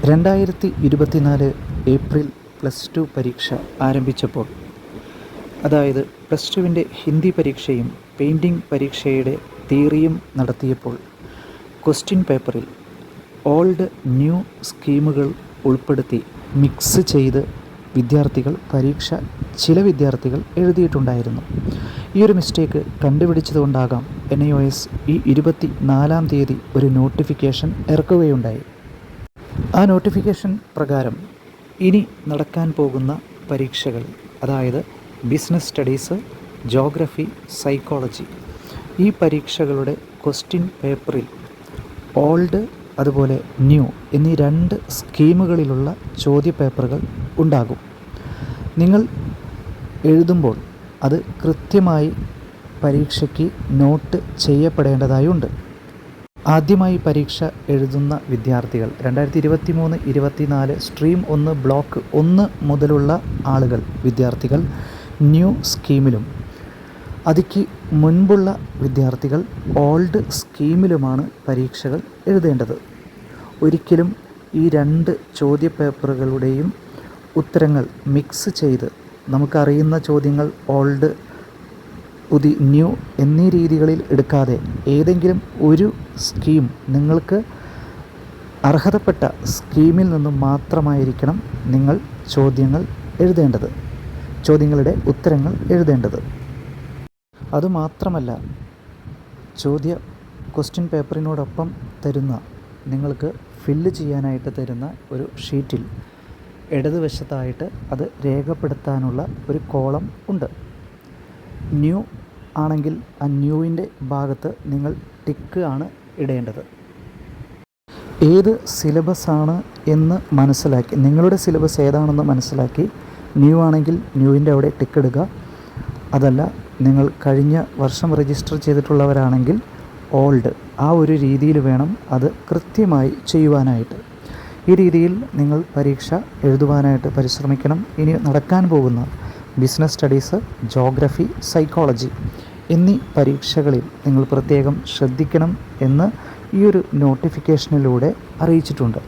2024 April +2 പരീക്ഷ ആരംഭിച്ചപ്പോൾ, അതായത് +2വിൻ്റെ ഹിന്ദി പരീക്ഷയും പെയിൻറ്റിംഗ് പരീക്ഷയുടെ തിയറിയും നടത്തിയപ്പോൾ, ക്വസ്റ്റ്യൻ പേപ്പറിൽ ഓൾഡ് ന്യൂ സ്കീമുകൾ ഉൾപ്പെടുത്തി മിക്സ് ചെയ്ത് ചില വിദ്യാർത്ഥികൾ എഴുതിയിട്ടുണ്ടായിരുന്നു. ഈ ഒരു മിസ്റ്റേക്ക് കണ്ടുപിടിച്ചതുകൊണ്ടാകാം NIOS ഈ 24-ാം തീയതി ഒരു നോട്ടിഫിക്കേഷൻ ഇറക്കുകയുണ്ടായി. ആ നോട്ടിഫിക്കേഷൻ പ്രകാരം ഇനി നടക്കാൻ പോകുന്ന പരീക്ഷകൾ, അതായത് ബിസിനസ് സ്റ്റഡീസ്, ജോഗ്രഫി, സൈക്കോളജി, ഈ പരീക്ഷകളുടെ ക്വസ്റ്റ്യൻ പേപ്പറിൽ ഓൾഡ് അതുപോലെ ന്യൂ എന്നീ 2 സ്കീമുകളിലുള്ള ചോദ്യപേപ്പറുകൾ ഉണ്ടാകും. നിങ്ങൾ എഴുതുമ്പോൾ അത് കൃത്യമായി പരീക്ഷയ്ക്ക് നോട്ട് ചെയ്യപ്പെടേണ്ടതായുണ്ട്. ആദ്യമായി പരീക്ഷ എഴുതുന്ന വിദ്യാർത്ഥികൾ, 2023-24 സ്ട്രീം 1 ബ്ലോക്ക് 1 മുതലുള്ള വിദ്യാർത്ഥികൾ ന്യൂ സ്കീമിലും, അതിക്ക് മുൻപുള്ള വിദ്യാർത്ഥികൾ ഓൾഡ് സ്കീമിലുമാണ് പരീക്ഷകൾ എഴുതേണ്ടത്. ഒരിക്കലും ഈ 2 ചോദ്യപേപ്പറുകളുടെയും ഉത്തരങ്ങൾ മിക്സ് ചെയ്ത് നമുക്കറിയുന്ന ചോദ്യങ്ങൾ ഓൾഡ്, ന്യൂ എന്നീ രീതികളിൽ എടുക്കാതെ ഏതെങ്കിലും ഒരു സ്കീം, നിങ്ങൾക്ക് അർഹതപ്പെട്ട സ്കീമിൽ നിന്നും മാത്രമായിരിക്കണം നിങ്ങൾ ചോദ്യങ്ങളുടെ ഉത്തരങ്ങൾ എഴുതേണ്ടത്. അതുമാത്രമല്ല, ക്വസ്റ്റ്യൻ പേപ്പറിനോടൊപ്പം നിങ്ങൾക്ക് ഫില്ല് ചെയ്യാനായിട്ട് തരുന്ന ഒരു ഷീറ്റിൽ ഇടതുവശത്തായിട്ട് അത് രേഖപ്പെടുത്താനുള്ള ഒരു കോളം ഉണ്ട്. ന്യൂ ആണെങ്കിൽ ആ ന്യൂവിൻ്റെ ഭാഗത്ത് നിങ്ങൾ ടിക്ക് ആണ് ഇടേണ്ടത്. ഏത് സിലബസാണ് എന്ന് മനസ്സിലാക്കി, നിങ്ങളുടെ സിലബസ് ഏതാണെന്ന് മനസ്സിലാക്കി ന്യൂ ആണെങ്കിൽ ന്യൂവിൻ്റെ അവിടെ ടിക്ക് ഇടുക. അതല്ല, നിങ്ങൾ കഴിഞ്ഞ വർഷം രജിസ്റ്റർ ചെയ്തിട്ടുള്ളവരാണെങ്കിൽ ഓൾഡ്, ആ ഒരു രീതിയിൽ വേണം അത് കൃത്യമായി ചെയ്യുവാനായിട്ട്. ഈ രീതിയിൽ നിങ്ങൾ പരീക്ഷ എഴുതുവാനായിട്ട് പരിശ്രമിക്കണം. ഇനി നടക്കാൻ പോകുന്ന ബിസിനസ് സ്റ്റഡീസ്, ജോഗ്രഫി, സൈക്കോളജി എന്നീ പരീക്ഷകളിൽ നിങ്ങൾ പ്രത്യേകം ശ്രദ്ധിക്കണം എന്ന് ഈ ഒരു നോട്ടിഫിക്കേഷനിലൂടെ അറിയിച്ചിട്ടുണ്ട്.